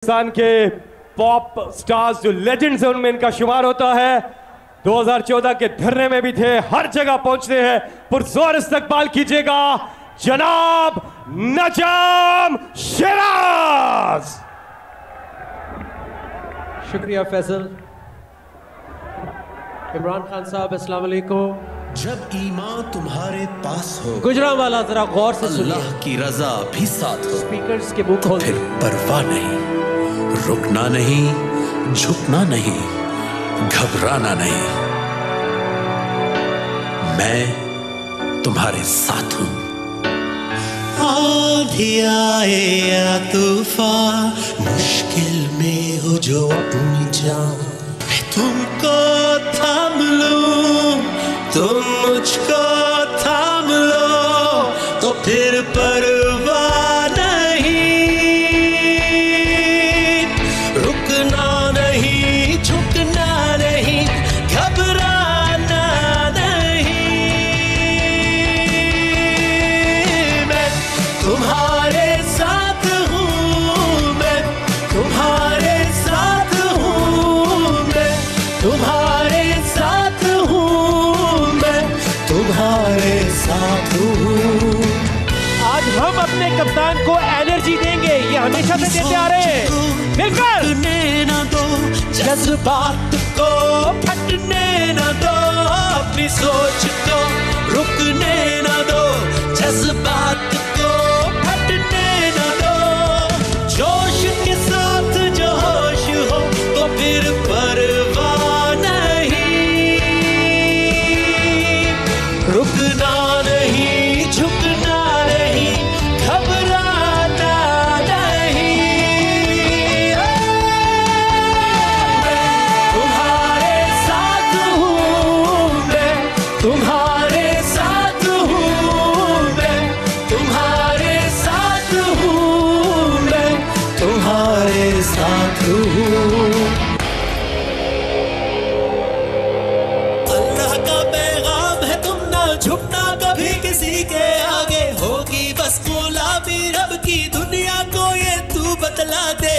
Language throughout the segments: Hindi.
पाकिस्तान के पॉप स्टार्स जो लेजेंड्स हैं उनमें इनका शुमार होता है। 2014 के धरने में भी थे, हर जगह पहुंचते हैं। पुरजोर इस्तकबाल कीजिएगा जनाब नजम शिराज। शुक्रिया फैसल। इमरान खान साहब अस्सलाम वालेकुम। जब ईमान तुम्हारे पास हो, गुजरांवाला जरा गौर से सुनिए। अल्लाह की रजा भी साथ हो, स्पीकर्स के मुंह तो खोल फिर परवाह नहीं, रुकना नहीं, झुकना नहीं, घबराना नहीं। मैं तुम्हारे साथ हूं। आंधी आए या तूफान, मुश्किल में हो जो अपनी जान, मैं तुमको थाम लूं, तुम मुझको थाम लो, तो फिर परवाह नहीं, रुकना नहीं, झुकना नहीं, घबराना नहीं। मैं तुम्हारे साथ हूँ, मैं तुम्हारे साथ हूँ, मैं तुम्हारे साथ हूँ, मैं तुम्हारे साथ हूँ। आज हम अपने कप्तान को एनर्जी देंगे, ये हमेशा से देते आ रहे हैं। मिलकर न दो, जज्बात को फटने न दो, अपनी सोच को रुकने न दो, जज्बात को फटने न दो। जोश के साथ जो होश हो, तो फिर परवाह नहीं, रुकना नहीं, झुकना नहीं, घबराना नहीं। मैं तुम्हारे साथ हूँ, मैं तुम्हारे साथ हूँ, मैं तुम्हारे साथ हूँ, मैं तुम्हारे साथ हूँ। अल्लाह का पैगाम है, तुम ना झुकना कभी किसी के आगे, होगी बस गुलामी रब की, दुनिया को ये तू बतला दे।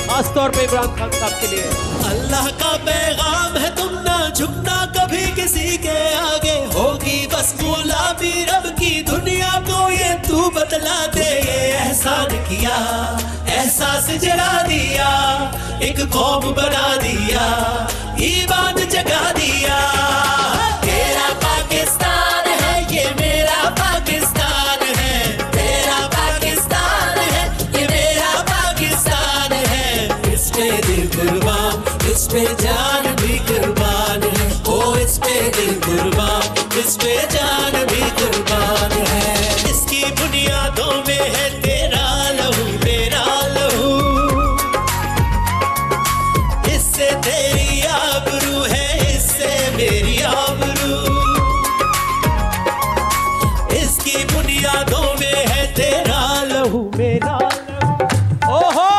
खास तौर पे इमरान खान साहब के लिए। अल्लाह का पैगाम है, तुम ना झुकना कभी किसी के आगे, होगी बस गुलामी रब की, दुनिया को ये तू बतला दे। ये एहसान किया, एहसास जला दिया, एक कौम बना दिया, ईमान जगा दिया। तेरा पाकिस्तान है, ये मेरा पाकिस्तान है, तेरा पाकिस्तान है, ये मेरा पाकिस्तान है। इस पे दिल कुर्बान, इस पे जान भी कुर्बान है, ओ इस पे दिल कुर्बान, इस पे जान भी कुर्बान है। इसकी बुनियादों में है तेरा लहू, मेरा लहू, इससे तेरी आबरू है, इससे मेरी आबरू, इसकी बुनियादों में है तेरा लहू, मेरा लहू। ओहो,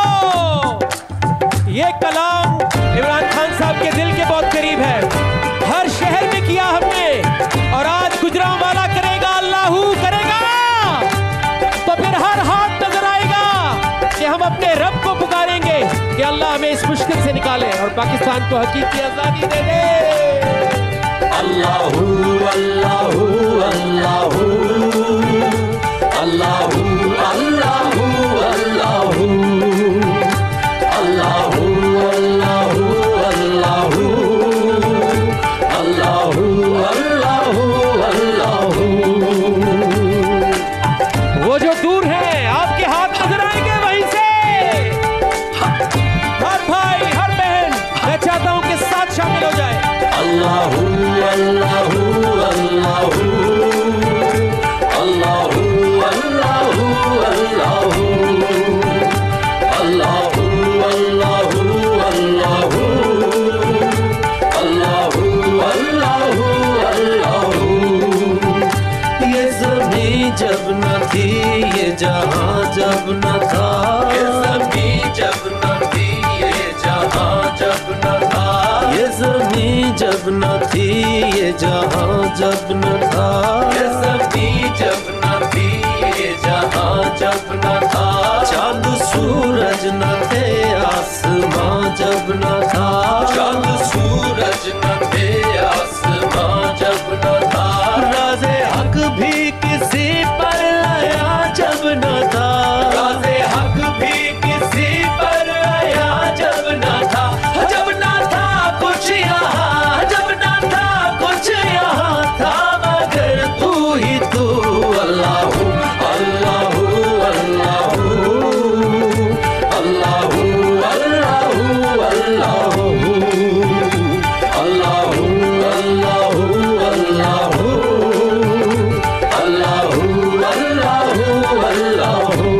ये कलाम इमरान खान साहब के दिल के बहुत करीब है। हर शहर में किया हमने, और आज गुजरांवाला करेगा, अल्लाहू करेगा, तो फिर हर हाथ नजर आएगा कि हम अपने रब को पुकारेंगे कि अल्लाह हमें इस मुश्किल से निकाले और पाकिस्तान को हकीकी आजादी दे दे। अल्लाहू अल्लाहू अल्लाहू अल्लाहू अल्लाहू अल्लाहू अल्लाहू अल्लाहू अल्लाहू अल्लाहू अल्लाहू अल्लाहू। वो जो दूर है आपके हाथ नजर आएंगे वहीं से। हर भाई हर बहन मैं चाहता हूं कि साथ शामिल हो जाए। अल्लाहू अल्लाहू अल्लाहू अल्लाहू अल्लाहू अल्लाहू अल्लाहू अल्लाहू अल्लाहू अल्लाहू अल्लाहू अल्लाहू। ये ज़मीं जब न थी, ये जहां जब न था, ये ज़मीं जब न थी, ये जहां जब न था, ये ज़मीं जब न थी, ये जहां जब न था, ये ज़मीं जब न थी, ये जहां जब न था, चांद सूरज न थे आसमां जब न था, चांद सूरज न थे आसमां जब न था, राज़े हक भी किसी पर आया जब न था, राज़े हक भी किसी पर आया जब न था, जब न था कुछ यहाँ, जब न था कुछ यहाँ था, मगर तू ही तू अल्लाहू अल्लाहू अल्लाहू अल्लाहू अल्लाहू अल्लाहू अल्लाहू अल्लाहू अल्लाहू अल्लाहू अल्लाहू।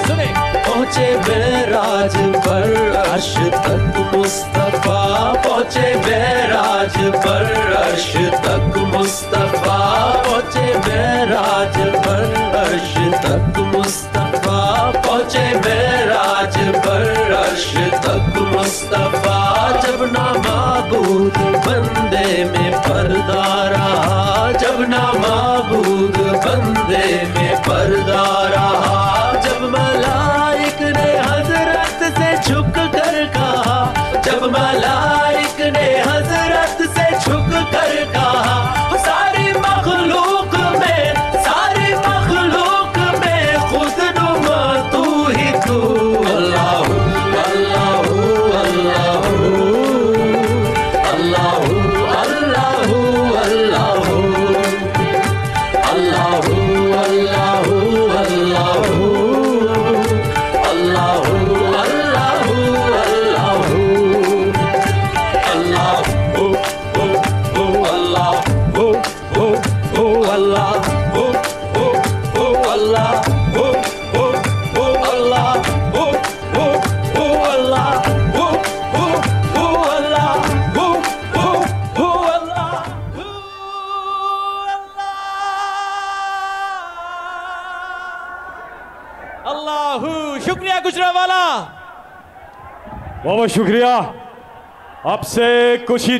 सुने पहुंचे बेराज पर अर्श तक मुस्तफा, पहुंचे बेराज पर अर्श तक मुस्तफा, पहुंचे बेराज पर अर्श तक मुस्तफा, पहुंचे बेराज पर अर्श तक मुस्तफा, जब ना माबूद बंदे में पर्दा रहा, जब ना माबूद बंदे में पर्दा रहा, जब मलाइक ने हजरत से झुक कर कहा, जब मलाइक ने हजरत से झुक कर कहा, सारी मखलूक में, सारी मखलूक में खुद नुमा तू ही तू अल्लाहू अल्लाहू अल्लाहू अल्लाहू अल्लाहू अल्लाहू अल्लाहू अल्लाहू अल्लाहू अल्लाहू अल्लाहू अल्लाहू अल्लाहू अल्लाहू अल्लाहू अल्लाहू अल्लाहू। शुक्रिया गुजरांवाला, बहुत बहुत शुक्रिया। अब से कुछ ही